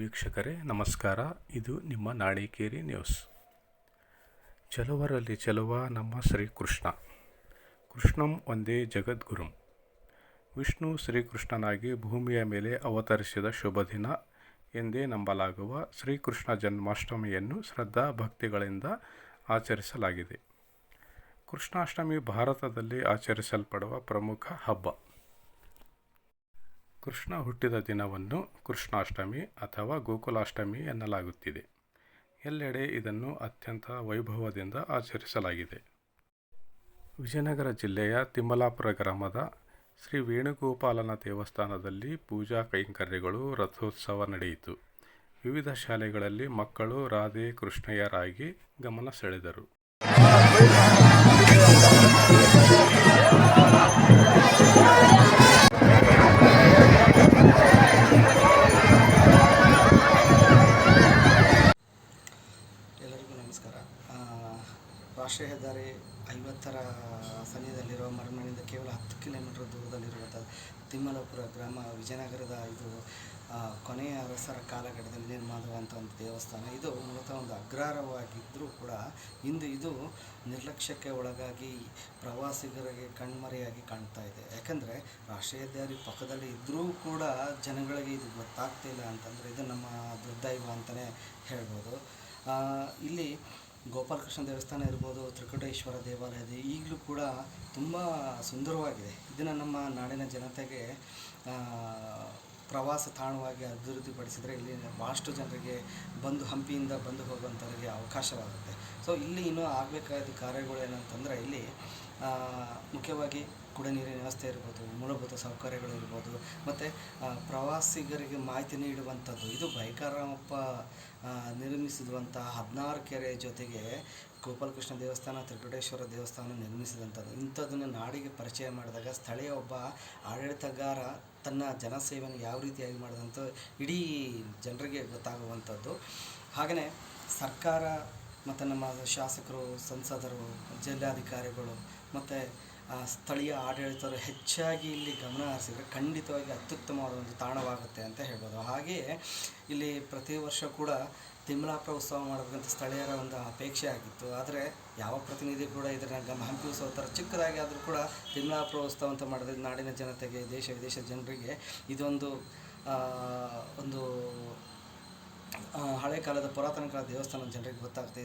ವೀಕ್ಷಕರೇ ನಮಸ್ಕಾರ. ಇದು ನಿಮ್ಮ ನಾಡಿಕೇರಿ ನ್ಯೂಸ್. ಚೆಲುವರಲ್ಲಿ ಚೆಲುವ ನಮ್ಮ ಶ್ರೀಕೃಷ್ಣ. ಕೃಷ್ಣಂ ಒಂದೇ ಜಗದ್ಗುರುಂ. ವಿಷ್ಣು ಶ್ರೀಕೃಷ್ಣನಾಗಿ ಭೂಮಿಯ ಮೇಲೆ ಅವತರಿಸಿದ ಶುಭ ದಿನ ಎಂದೇ ನಂಬಲಾಗುವ ಶ್ರೀಕೃಷ್ಣ ಜನ್ಮಾಷ್ಟಮಿಯನ್ನು ಶ್ರದ್ಧಾ ಭಕ್ತಿಗಳಿಂದ ಆಚರಿಸಲಾಗಿದೆ. ಕೃಷ್ಣಾಷ್ಟಮಿ ಭಾರತದಲ್ಲಿ ಆಚರಿಸಲ್ಪಡುವ ಪ್ರಮುಖ ಹಬ್ಬ. ಕೃಷ್ಣ ಹುಟ್ಟಿದ ದಿನವನ್ನು ಕೃಷ್ಣಾಷ್ಟಮಿ ಅಥವಾ ಗೋಕುಲಾಷ್ಟಮಿ ಎನ್ನಲಾಗುತ್ತಿದೆ. ಎಲ್ಲೆಡೆ ಇದನ್ನು ಅತ್ಯಂತ ವೈಭವದಿಂದ ಆಚರಿಸಲಾಗಿದೆ. ವಿಜಯನಗರ ಜಿಲ್ಲೆಯ ತಿಮ್ಮಲಾಪುರ ಗ್ರಾಮದ ಶ್ರೀ ವೇಣುಗೋಪಾಲನ ದೇವಸ್ಥಾನದಲ್ಲಿ ಪೂಜಾ ಕೈಂಕರ್ಯಗಳು, ರಥೋತ್ಸವ ನಡೆಯಿತು. ವಿವಿಧ ಶಾಲೆಗಳಲ್ಲಿ ಮಕ್ಕಳು ರಾಧೆ ಕೃಷ್ಣಯ್ಯರಾಗಿ ಗಮನ ಸೆಳೆದರು. ಎಲ್ಲರಿಗೂ ನಮಸ್ಕಾರ. ರಾಷ್ಟ್ರೀಯ ಹೆದ್ದಾರಿ 50ರ ಸನಿಹದಲ್ಲಿರುವ ಮರಮನೆಯಿಂದ ಕೇವಲ 10 ಕಿಲೋಮೀಟರ್ ದೂರದಲ್ಲಿರುವಂಥ ತಿಮ್ಮಲಾಪುರ ಗ್ರಾಮ ವಿಜಯನಗರದ ಇದು ಕೊನೆಯ ಅರಸರ ಕಾಲಘಟ್ಟದಲ್ಲಿ ನಿರ್ಮಾಣವಾದಂಥ ಒಂದು ದೇವಸ್ಥಾನ. ಇದು ಮೂಲತಃ ಒಂದು ಅಗ್ರಹಾರವಾಗಿದ್ದರೂ ಕೂಡ ಇಂದು ಇದು ನಿರ್ಲಕ್ಷ್ಯಕ್ಕೆ ಒಳಗಾಗಿ ಪ್ರವಾಸಿಗರಿಗೆ ಕಣ್ಮರೆಯಾಗಿ ಕಾಣ್ತಾ ಇದೆ. ಯಾಕಂದರೆ ರಾಷ್ಟ್ರೀಯ ಹೆದ್ದಾರಿ ಪಕ್ಕದಲ್ಲಿ ಇದ್ದರೂ ಕೂಡ ಜನಗಳಿಗೆ ಇದು ಗೊತ್ತಾಗ್ತಿಲ್ಲ ಅಂತಂದರೆ ಇದು ನಮ್ಮ ದುರ್ದೈವ ಅಂತಲೇ ಹೇಳ್ಬೋದು. ಇಲ್ಲಿ ಗೋಪಾಲಕೃಷ್ಣ ದೇವಸ್ಥಾನ ಇರ್ಬೋದು, ತ್ರಿಕೂಟೇಶ್ವರ ದೇವಾಲಯ ಇದೆ, ಈಗಲೂ ಕೂಡ ತುಂಬ ಸುಂದರವಾಗಿದೆ. ಇದನ್ನು ನಮ್ಮ ನಾಡಿನ ಜನತೆಗೆ ಪ್ರವಾಸ ತಾಣವಾಗಿ ಅಭಿವೃದ್ಧಿಪಡಿಸಿದರೆ ಇಲ್ಲಿ ಭಾಳಷ್ಟು ಜನರಿಗೆ ಹಂಪಿಯಿಂದ ಬಂದು ಹೋಗುವಂಥವರಿಗೆ ಅವಕಾಶವಾಗುತ್ತೆ. ಸೊ ಇಲ್ಲಿ ಇನ್ನೂ ಆಗಬೇಕಾದ ಕಾರ್ಯಗಳು ಏನಂತಂದರೆ ಇಲ್ಲಿ ಮುಖ್ಯವಾಗಿ ಕುಡಿಯ ನೀರಿನ ವ್ಯವಸ್ಥೆ ಇರ್ಬೋದು, ಮೂಲಭೂತ ಸೌಕರ್ಯಗಳು ಇರ್ಬೋದು, ಮತ್ತು ಪ್ರವಾಸಿಗರಿಗೆ ಮಾಹಿತಿ ನೀಡುವಂಥದ್ದು. ಇದು ಬೈಕಾರಪ್ಪ ನಿರ್ಮಿಸಿರುವಂಥ 16 ಕೆರೆ ಜೊತೆಗೆ ಗೋಪಾಲಕೃಷ್ಣ ದೇವಸ್ಥಾನ, ತ್ರಿಕೂಟೇಶ್ವರ ದೇವಸ್ಥಾನ ನಿರ್ಮಿಸಿದಂಥದ್ದು. ಇಂಥದ್ದನ್ನು ನಾಡಿಗೆ ಪರಿಚಯ ಮಾಡಿದಾಗ ಸ್ಥಳೀಯ ಒಬ್ಬ ಆಡಳಿತಗಾರ ತನ್ನ ಜನಸೇವೆಯನ್ನು ಯಾವ ರೀತಿಯಾಗಿ ಮಾಡಿದಂಥ ಇಡೀ ಜನರಿಗೆ ಗೊತ್ತಾಗುವಂಥದ್ದು. ಹಾಗೆಯೇ ಸರ್ಕಾರ ಮತ್ತು ನಮ್ಮ ಶಾಸಕರು, ಸಂಸದರು, ಜಿಲ್ಲಾಧಿಕಾರಿಗಳು ಮತ್ತು ಸ್ಥಳೀಯ ಆಡಳಿತರು ಹೆಚ್ಚಾಗಿ ಇಲ್ಲಿ ಗಮನ ಹರಿಸಿದರೆ ಖಂಡಿತವಾಗಿ ಅತ್ಯುತ್ತಮವಾದ ಒಂದು ತಾಣವಾಗುತ್ತೆ ಅಂತ ಹೇಳ್ಬೋದು. ಹಾಗೆಯೇ ಇಲ್ಲಿ ಪ್ರತಿ ವರ್ಷ ಕೂಡ ತಿಮ್ಮಲಾಪುರ ಉತ್ಸವ ಮಾಡಬೇಕಂತ ಸ್ಥಳೀಯರ ಒಂದು ಅಪೇಕ್ಷೆ ಆಗಿತ್ತು. ಆದರೆ ಯಾವ ಪ್ರತಿನಿಧಿ ಕೂಡ ಇದನ್ನು ಹಂಪಿ ಉತ್ಸವ ಥರ ಚಿಕ್ಕದಾಗಿ ಆದರೂ ಕೂಡ ತಿಮ್ಮಲಾಪುರ ಉತ್ಸವ ಅಂತ ಮಾಡಿದ್ರೆ ನಾಡಿನ ಜನತೆಗೆ, ದೇಶ ವಿದೇಶದ ಜನರಿಗೆ ಇದೊಂದು ಒಂದು ಹಳೆ ಕಾಲದ ಪುರಾತನ ಕಾಲದ ದೇವಸ್ಥಾನ ಜನರಿಗೆ ಗೊತ್ತಾಗ್ತದೆ.